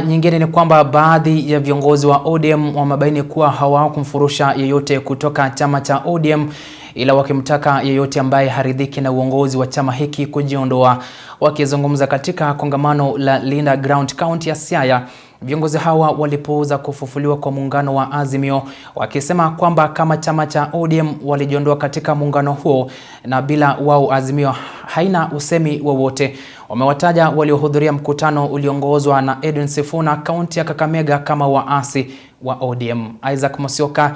nyingine ni kwamba baadhi ya viongozi wa ODM wamebaini kuwa hawakumfurusha yeyote kutoka chama cha ODM, ila wakimtaka yeyote ambaye haridhiki na uongozi wa chama hiki kujiondoa. Wakizungumza katika kongamano la Linda Ground County ya Siaya, viongozi hawa walipuuza kufufuliwa kwa muungano wa Azimio, wakisema kwamba kama chama cha ODM walijiondoa katika muungano huo na bila wao Azimio haina usemi wowote. Wamewataja waliohudhuria mkutano uliongozwa na Edwin Sifuna kaunti ya Kakamega kama waasi wa ODM. Isaac Musyoka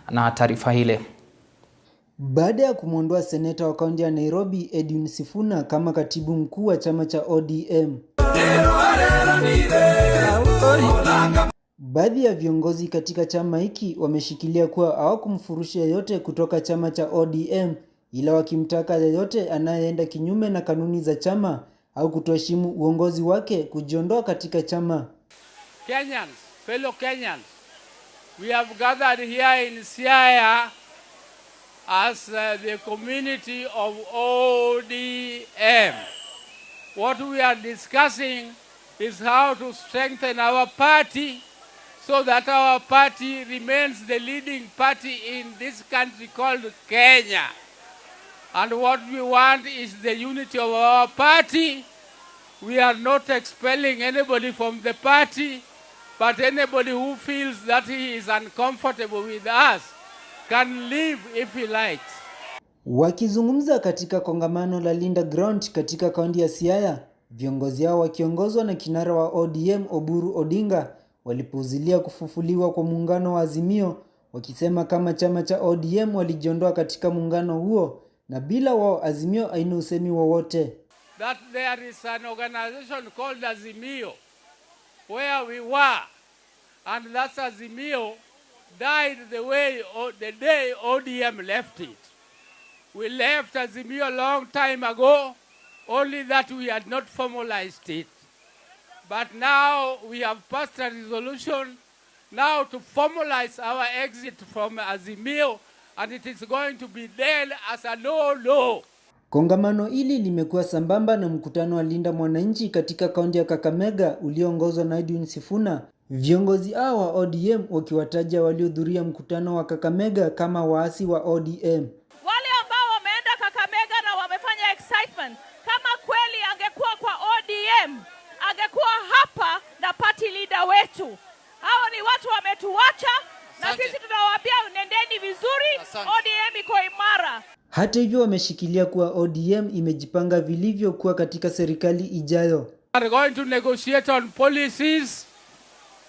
na taarifa hile. Baada ya kumwondoa seneta wa kaunti ya Nairobi Edwin Sifuna kama katibu mkuu wa chama cha ODM, baadhi ya viongozi katika chama hiki wameshikilia kuwa hawakumfurusha yeyote kutoka chama cha ODM, ila wakimtaka yeyote anayeenda kinyume na kanuni za chama au kutoheshimu uongozi wake kujiondoa katika chama. Kenyans, fellow Kenyans, we have gathered here in Siaya as the community of ODM. What we are discussing is how to strengthen our party so that our party remains the leading party in this country called Kenya. And what we want is the unity of our party. We are not expelling anybody from the party, but anybody who feels that he is uncomfortable with us can leave if he likes. Wakizungumza katika kongamano la Linda Ground katika kaunti ya Siaya, viongozi hao wakiongozwa na kinara wa ODM Oburu Odinga walipuuzilia kufufuliwa kwa muungano wa Azimio, wakisema kama chama cha ODM walijiondoa katika muungano huo na bila wao Azimio haina usemi wowote. That there is an organization called Azimio where we were, and that Azimio died the day ODM left it. We left Azimio a long time ago, only that we had not formalized it. But now we have passed a resolution now to formalize our exit from Azimio, and it is going to be then as a no. Kongamano hili limekuwa sambamba na mkutano wa Linda Mwananchi katika kaunti ya Kakamega ulioongozwa na Edwin Sifuna. Viongozi hao wa ODM wakiwataja waliohudhuria mkutano wa Kakamega kama waasi wa ODM. Wale ambao wameenda Kakamega na wamefanya excitement, kama kweli angekuwa kwa ODM, angekuwa hapa na party leader wetu. Hao ni watu wametuacha na sisi tunawaambia nendeni vizuri, ODM iko imara. Hata hivyo wameshikilia kuwa ODM imejipanga vilivyo kuwa katika serikali ijayo. We are going to negotiate on policies.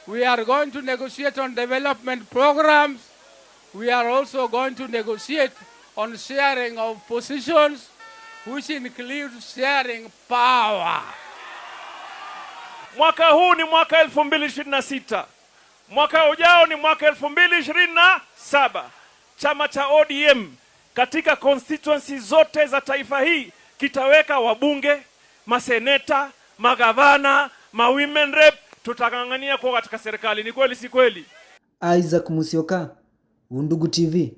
We are going to negotiate on development programs. We are also going to negotiate on sharing of positions, which includes sharing power. Mwaka huu ni mwaka 2026. Mwaka ujao ni mwaka 2027. Chama cha ODM katika constituency zote za taifa hii kitaweka wabunge, maseneta, magavana, women rep. Tutangangania kwa katika serikali. Ni kweli si kweli? Isaac Musyoka, Undugu TV.